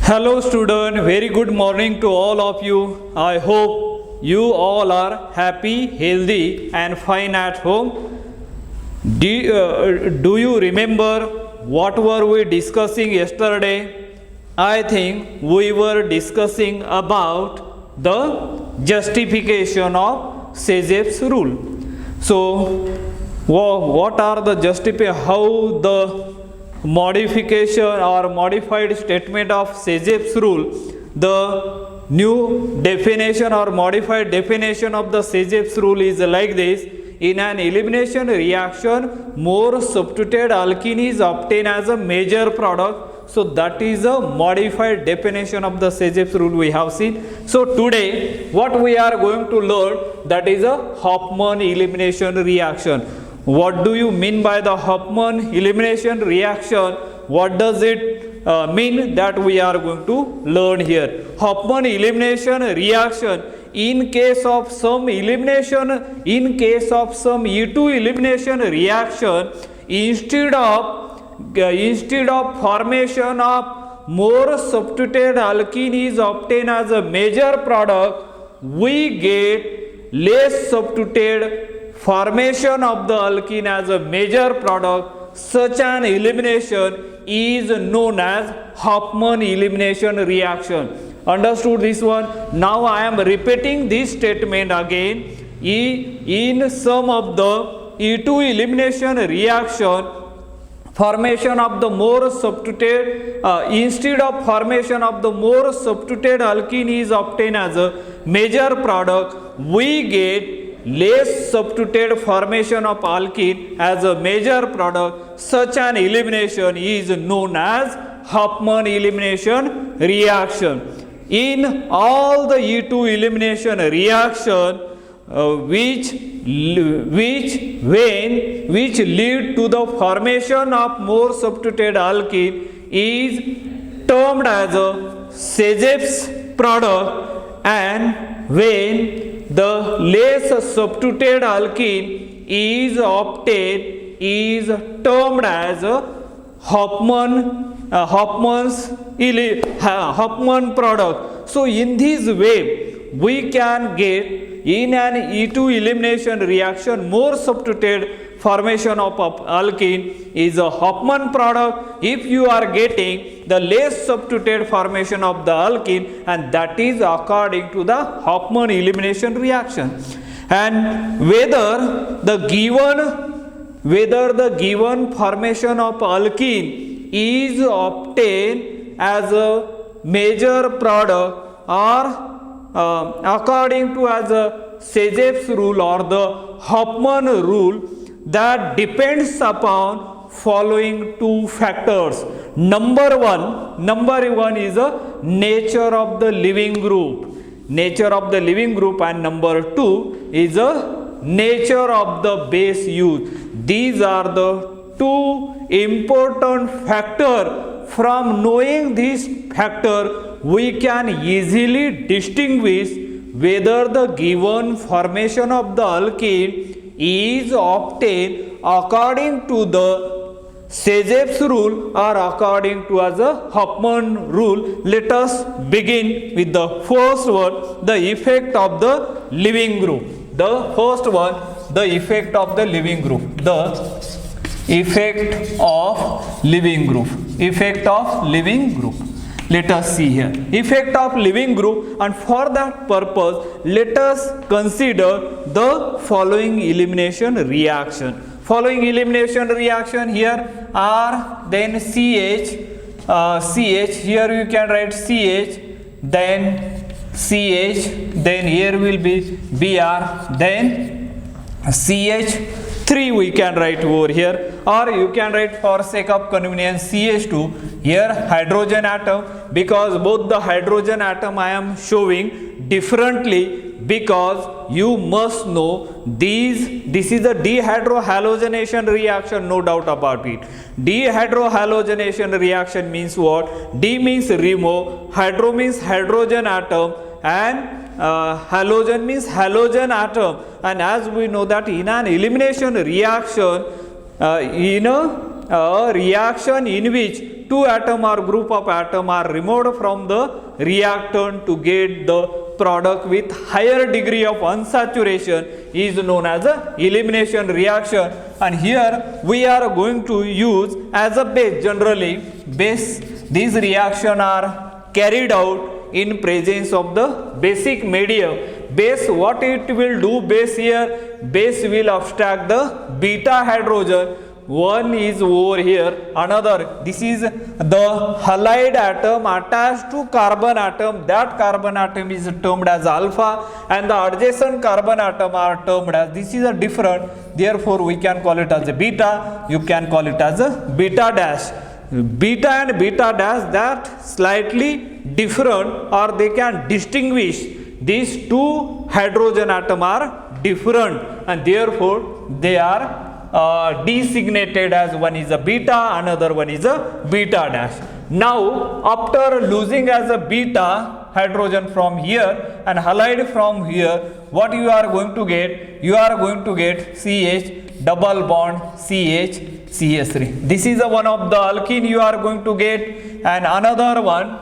Hello student, very good morning to all of you. I hope you all are happy, healthy and fine at home. Do you remember what were we discussing yesterday? I think we were discussing about the justification of CH-5 rule. So what are the how the modification or modified statement of CH-5 rule, the new definition or modified definition of the CH-5 rule is like this: in an elimination reaction, more substituted alkene is obtained as a major product. So that is a modified definition of the CH-5 rule we have seen. So today what we are going to learn, that is a Hofmann elimination reaction. What do you mean by the Hofmann elimination reaction? What does it mean, that we are going to learn here? Hofmann elimination reaction, in case of some elimination, in case of some E2 elimination reaction, instead of formation of more substituted alkene is obtained as a major product, we get less substituted formation of the alkene as a major product. Such an elimination is known as Hofmann elimination reaction. Understood this one? Now I am repeating this statement again. In some of the E2 elimination reaction, formation of the more substituted instead of formation of the more substituted alkene is obtained as a major product, we get less substituted formation of alkene as a major product. Such an elimination is known as Hofmann elimination reaction. In all the E2 elimination reaction which lead to the formation of more substituted alkene is termed as a CH-5 product, and when the less substituted alkene is obtained is termed as a Hofmann product. So in this way we can get, in an E2 elimination reaction, more substituted formation of alkene is a Hofmann product if you are getting the less substituted formation of the alkene, and that is according to the Hofmann elimination reaction. And whether the given formation of alkene is obtained as a major product or according to as a CH-5 rule or the Hofmann rule, that depends upon following two factors. Number one is a nature of the living group, and number two is a nature of the base used. These are the two important factors. From knowing this factor, we can easily distinguish whether the given formation of the alkene is obtained according to the CH-5 rule or according to as a Hofmann rule. Let us begin with the first one, the effect of the living group. The first one, the effect of the living group. The effect of living group. Effect of living group. Let us see here. Effect of living group, and for that purpose, let us consider the following elimination reaction. Following elimination reaction here are then CH, here you can write CH, then CH, then here will be Br, then CH3 we can write over here, or you can write for sake of convenience CH2. Here hydrogen atom, because both the hydrogen atom I am showing differently, because you must know this is a dehydrohalogenation reaction, no doubt about it. Dehydrohalogenation reaction means what? D means remove, hydro means hydrogen atom, and halogen means halogen atom. And as we know that in an elimination reaction, in a reaction in which two atom or group of atom are removed from the reactant to get the product with higher degree of unsaturation is known as a elimination reaction. And here we are going to use as a base. Generally base, these reactions are carried out in presence of the basic medium. Base, what it will do, base here, base will abstract the beta hydrogen. One is over here, another, this is the halide atom attached to carbon atom. That carbon atom is termed as alpha, and the adjacent carbon atom are termed as, this is a different, therefore we can call it as a beta, you can call it as a beta dash. Beta and beta dash, that slightly different, or they can distinguish. These two hydrogen atom are different, and therefore they are designated as one is a beta, another one is a beta dash. Now after losing as a beta hydrogen from here and halide from here, what you are going to get? You are going to get CH double bond CH CH3. This is one of the alkene you are going to get, and another one,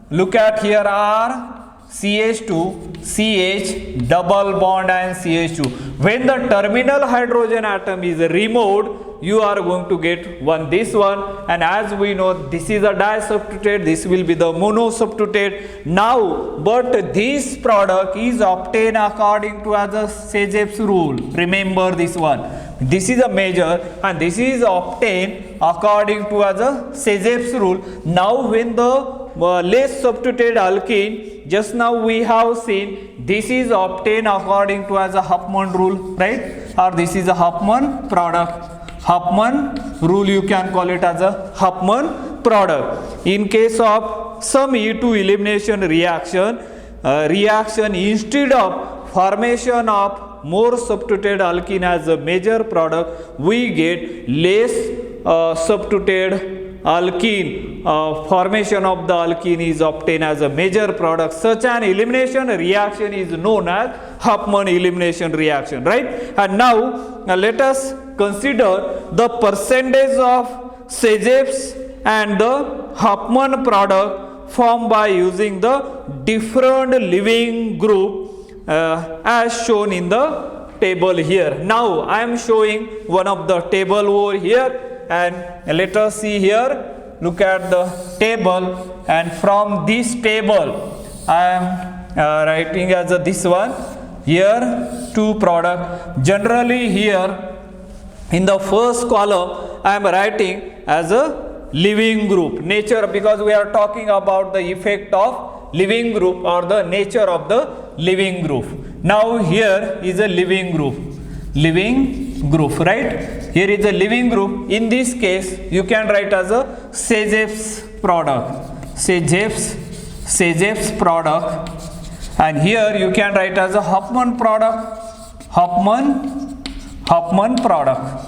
look at here, are CH2, CH double bond and CH2. When the terminal hydrogen atom is removed, you are going to get this one, and as we know, this is a disubstituted, this will be the monosubstituted. Now, but this product is obtained according to as a CH-5 rule. Remember this one. This is a major, and this is obtained according to as a CH-5 rule. Now, when the less substituted alkene, just now we have seen, this is obtained according to as a Huffman rule, right? Or this is a Huffman product. Huffman rule, you can call it as a Huffman product. In case of some E2 elimination reaction, instead of formation of more substituted alkene as a major product, we get less substituted alkene. Formation of the alkene is obtained as a major product. Such an elimination reaction is known as Huffman elimination reaction, right? And now let us consider the percentage of CH-5 and the Huffman product formed by using the different leaving group as shown in the table here. Now I am showing one of the table over here, and let us see here. Look at the table, and from this table I am writing as this one here, two product. Generally here in the first column I am writing as a leaving group nature, because we are talking about the effect of leaving group or the nature of the leaving group. Now here is a leaving group, right? Here is a leaving group. In this case you can write as a CH-5 product, CH-5 product, and here you can write as a Huffman product, Huffman product.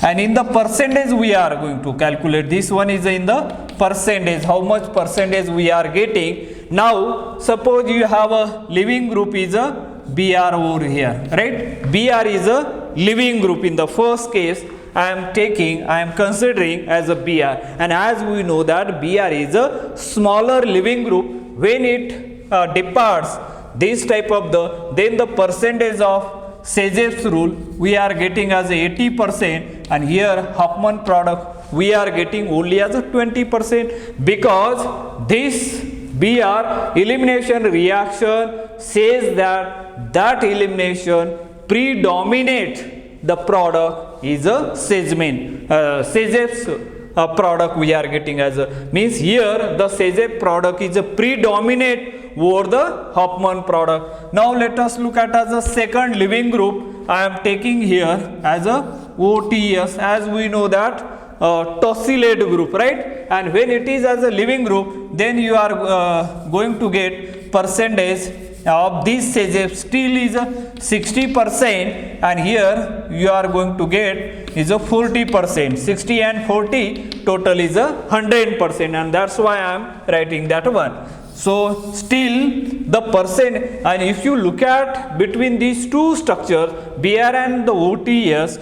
And in the percentage we are going to calculate. This one is in the percentage, how much percentage we are getting. Now suppose you have a leaving group is a Br over here, right? Br is a leaving group. In the first case I am considering as a Br, and as we know that Br is a smaller leaving group. When it departs this type of then the percentage of CH-5 rule we are getting as 80%, and here Huffman product we are getting only as a 20%, because this Br elimination reaction says that elimination predominate the product is a CH-5 product we are getting as a, means here the CH-5 product is a predominate over the Huffman product. Now let us look at as a second leaving group. I am taking here as a OTS, as we know that tosylate group, right? And when it is as a leaving group, then you are going to get percentage of this CH still is a 60%, and here you are going to get is a 40%. 60 and 40 total is a 100%, and that's why I am writing that one. So still the percent, and if you look at between these two structures, Br and the OTS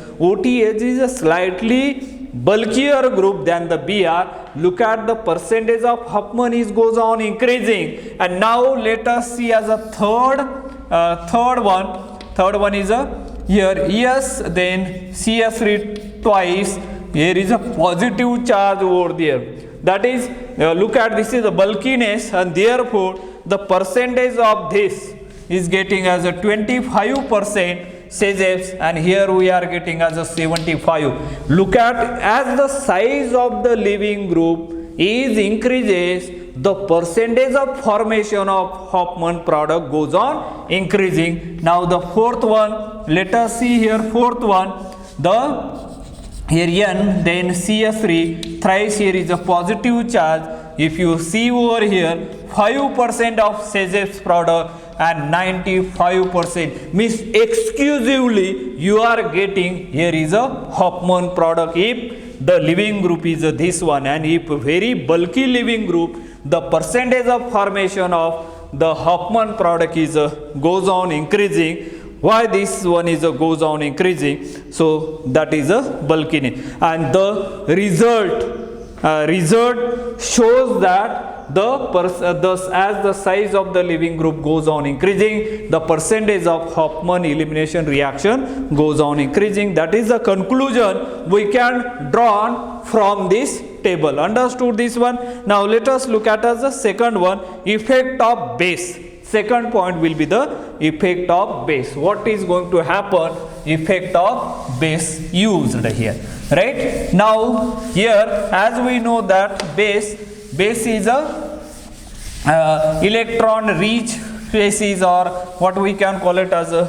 is a slightly bulkier group than the Br, look at the percentage of Huffman is goes on increasing. And now let us see as a third one is a here yes, then CH3 twice, here is a positive charge over there. That is, look at this is the bulkiness, and therefore the percentage of this is getting as a 25% CH, and here we are getting as a 75. Look at, as the size of the leaving group is increases, the percentage of formation of Huffman product goes on increasing. Now the fourth one, let us see here, fourth one, here N, then CH3, thrice here is a positive charge. If you see over here, 5% of CH product and 95% means exclusively you are getting here is a Huffman product if the leaving group is this one, and if very bulky leaving group, the percentage of formation of the Huffman product is goes on increasing. Why this one is goes on increasing? So that is a bulkiness, and the result shows that as the size of the leaving group goes on increasing, the percentage of Huffman elimination reaction goes on increasing. That is the conclusion we can draw from this table. Understood this one? Now let us look at as the second one, effect of base. Second point will be the effect of base. What is going to happen? Effect of base used here, right? Now here, as we know that base is a electron rich species, or what we can call it as a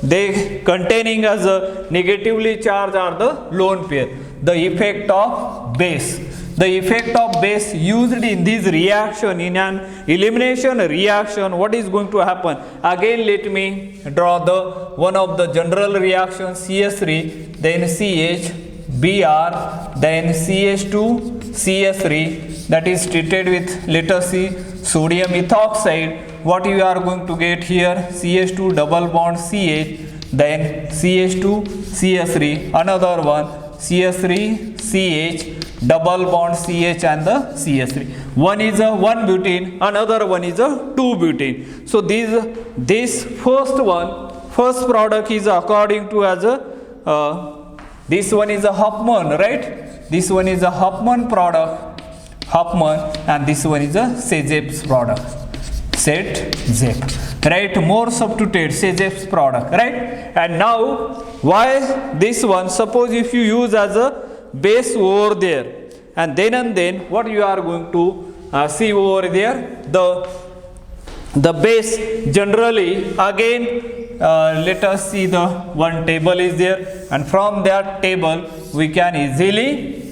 they containing as a negatively charged are the lone pair. The effect of base. The effect of base used in this reaction, in an elimination reaction, what is going to happen? Again, let me draw the one of the general reaction, CH3, then CH, Br, then CH2, CH3, that is treated with, let us see, sodium ethoxide. What you are going to get here? CH2 double bond CH, then CH2, CH3, another one, CH3, CH, double bond CH and the CH3. One is a 1 butene, another one is a 2 butene. So this first product is according to as a this one is a Huffman, right? This one is a Huffman product, Huffman, and this one is a CH product, CH, right? More substituted CH product, right? And now why this one? Suppose if you use as a base over there, and then what you are going to see over there, the base generally, again let us see, the one table is there, and from that table we can easily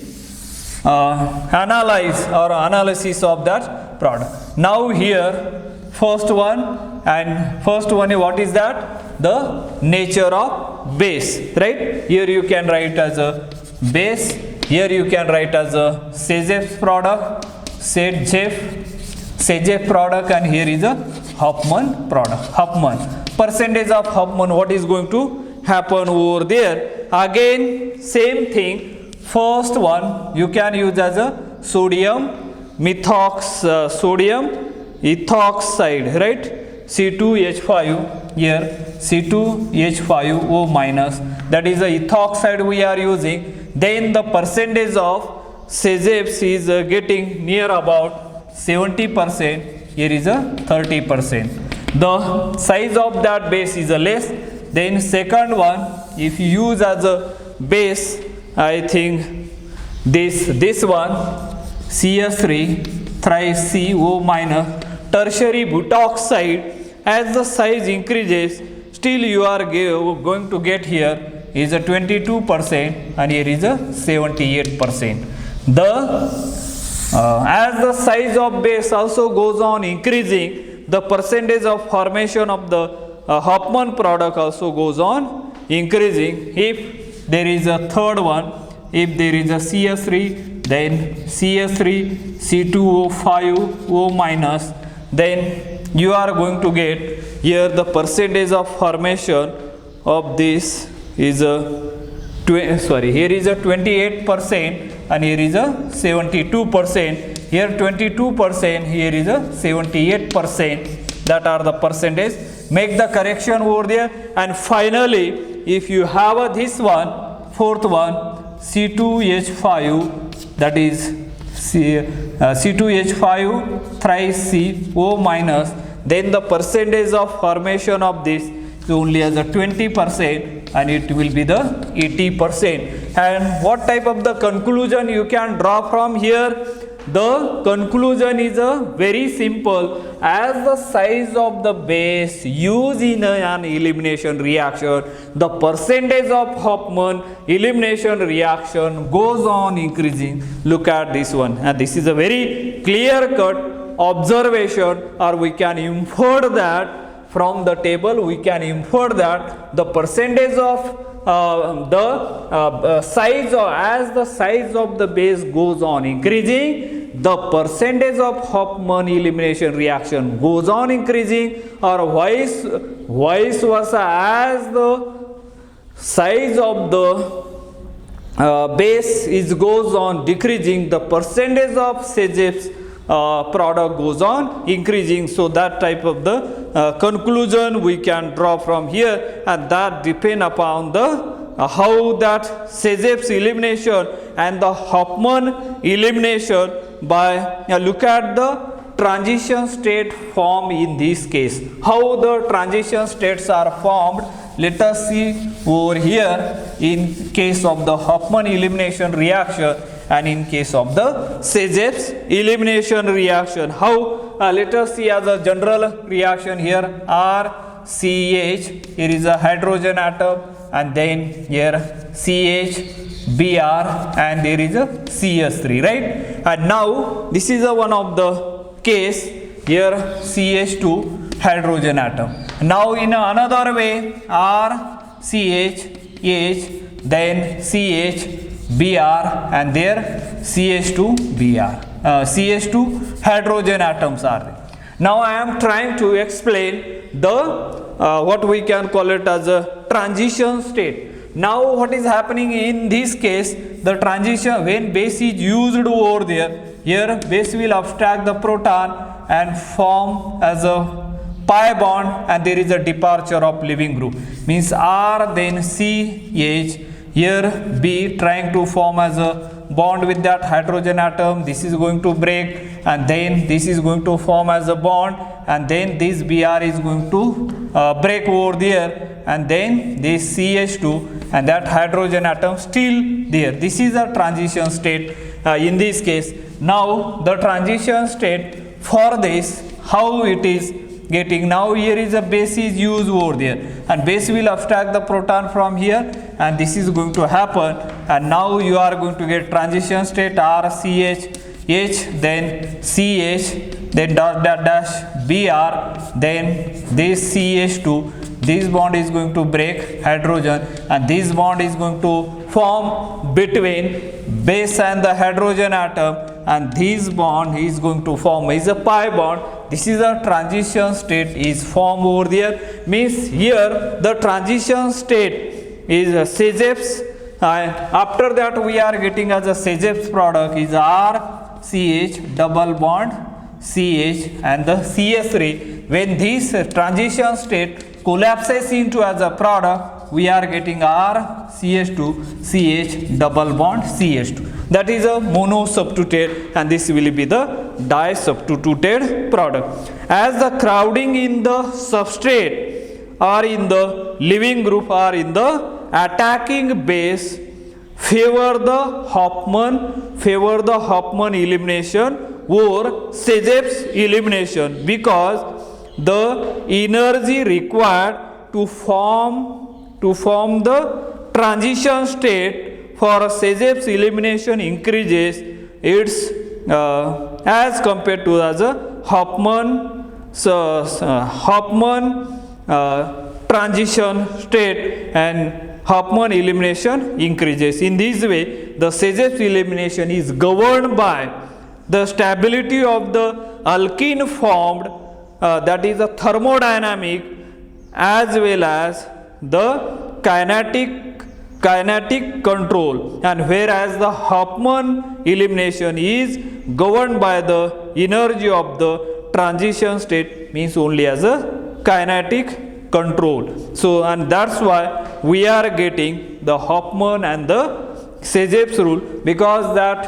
analysis of that product. Now here first one what is that? The nature of base, right? Here you can write as a base, here you can write as a CH product, CH product, and here is a Huffman product, Huffman. Percentage of Huffman, what is going to happen over there? Again, same thing. First one you can use as a sodium ethoxide, right? C2H5, here C2H5O minus, that is the ethoxide we are using. Then the percentage of CH is getting near about 70%, here is a 30%. The size of that base is a less. Then second one, if you use as a base, I think this one, CH3 thrice CO minus, tertiary butoxide, as the size increases, still you are going to get here is a 22%, and here is a 78%. As the size of base also goes on increasing, the percentage of formation of the Huffman product also goes on increasing. If there is a third one, if there is a CH3, then CH3 C2O5O minus, then you are going to get here the percentage of formation of this is 20%, here is a 28% and here is a 72%. Here 22%, here is a 78%. That are the percentage. Make the correction over there. And finally, if you have this one, fourth one, C2H5, that is C2H5 thrice CO minus, then the percentage of formation of this is only as a 20% and it will be the 80%. And what type of the conclusion you can draw from here? The conclusion is very simple. As the size of the base used in an elimination reaction, the percentage of Hofmann elimination reaction goes on increasing. Look at this one, and this is a very clear cut observation, or we can infer that from the table. We can infer that the percentage of size, or as the size of the base goes on increasing, the percentage of Hofmann elimination reaction goes on increasing, or vice versa. As the size of the base goes on decreasing, the percentage of CH-5 product goes on increasing. So that type of the conclusion we can draw from here, and that depend upon the how that CH-5 elimination and the Hofmann elimination by look at the transition state form in this case. How the transition states are formed, let us see over here in case of the Hofmann elimination reaction and in case of the CH-5 elimination reaction. How? Let us see as a general reaction here. RCH, here is a hydrogen atom, and then here CH-Br, and there is a CH3, right? And now this is a one of the case here, CH2 hydrogen atom. Now in another way, RCH, then CH-Br, and there CH2Br, CH2 hydrogen atoms are there. Now I am trying to explain the what we can call it as a transition state. Now what is happening in this case, the transition, when base is used over there, here base will abstract the proton and form as a pi bond, and there is a departure of leaving group, means R, then CH, here B trying to form as a bond with that hydrogen atom. This is going to break, and then this is going to form as a bond, and then this Br is going to break over there, and then this CH2 and that hydrogen atom still there. This is a transition state in this case. Now the transition state for this, how it is getting, now here is a base is used over there, and base will abstract the proton from here, and this is going to happen, and now you are going to get transition state RCH, H, then CH, then dash Br, then this CH2, this bond is going to break hydrogen, and this bond is going to form between base and the hydrogen atom, and this bond is going to form is a pi bond. This is a transition state is formed over there, means here the transition state is a CH-5, and after that we are getting as a CH-5 product is RCH double bond CH and the CH3. When this transition state collapses into as a product, we are getting RCH2 CH double bond CH2. That is a mono-substituted, and this will be the di-substituted product. As the crowding in the substrate or in the leaving group or in the attacking base favor the Hofmann elimination or CH-5 elimination, because the energy required to form the transition state for CH-5 elimination increases. It's as compared to as a Hofmann transition state, and Hofmann elimination increases. In this way, the CH-5 elimination is governed by the stability of the alkene formed, that is a thermodynamic, as well as the kinetic kinetic control, and whereas the Hofmann elimination is governed by the energy of the transition state, means only as a kinetic control. So, and that's why we are getting the Hofmann and the CH-5 rule, because that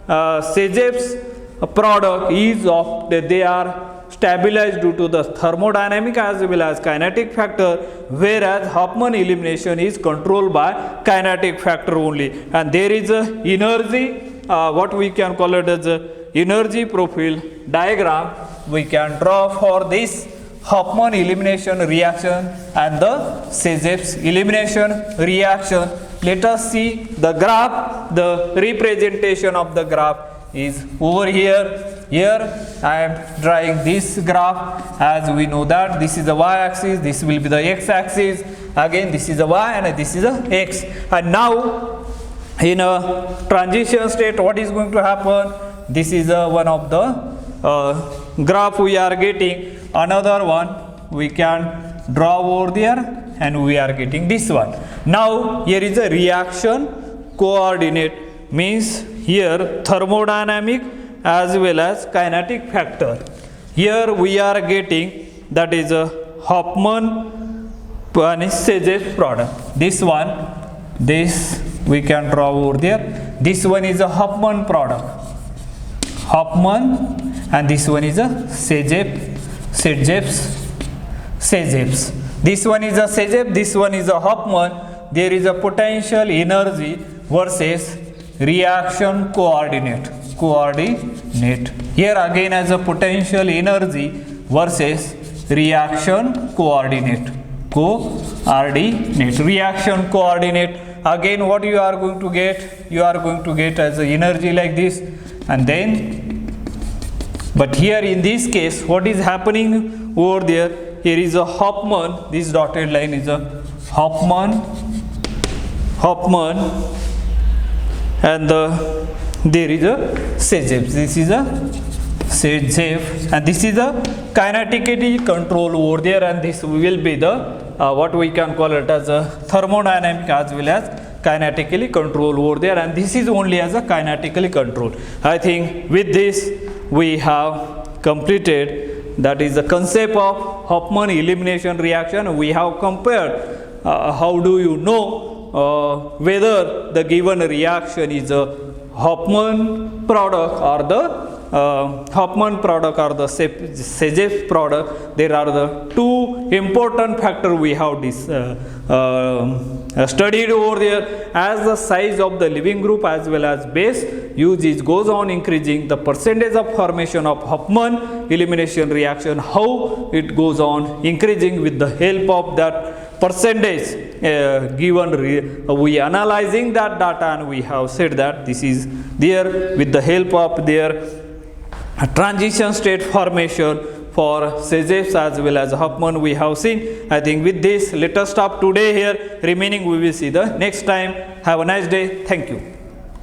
CH-5 product is of they are stabilized due to the thermodynamic as well as kinetic factor, whereas Hofmann elimination is controlled by kinetic factor only. And there is a energy, what we can call it as a energy profile diagram we can draw for this Hofmann elimination reaction and the CH-5 elimination reaction. Let us see the graph. The representation of the graph is over here. Here I am drawing this graph. As we know that this is the y-axis, this will be the x-axis, again this is the y and this is the x. And now in a transition state, what is going to happen? This is one of the graph we are getting. Another one we can draw over there, and we are getting this one. Now here is a reaction coordinate, means here thermodynamic as well as kinetic factor. Here we are getting that is a Hofmann and CH-5 product. This one, this we can draw over there. This one is a Hofmann product, Hofmann, and this one is a CH-5. This one is a CH-5, this one is a Hofmann. There is a potential energy versus reaction coordinate. Here again as a potential energy versus reaction coordinate. Reaction coordinate. Again what you are going to get? You are going to get as a energy like this, and then, but here in this case what is happening over there? Here is a Hofmann, this dotted line is a Hofmann, and there is a CH-5. This is a CH-5, and this is a kinetically control over there, and this will be the what we can call it as a thermodynamic as well as kinetically control over there, and this is only as a kinetically control. I think with this we have completed, that is the concept of Hofmann elimination reaction. We have compared how do you know whether the given reaction is a Hofmann product or the CH-5 product. There are the two important factors we have studied over there. As the size of the leaving group as well as base usage goes on increasing, the percentage of formation of Hofmann elimination reaction, how it goes on increasing with the help of that percentage given. We analyzing that data, and we have said that this is there with the help of their transition state formation for CH-5 as well as Hofmann we have seen. I think with this let us stop today here. Remaining we will see the next time. Have a nice day. Thank you.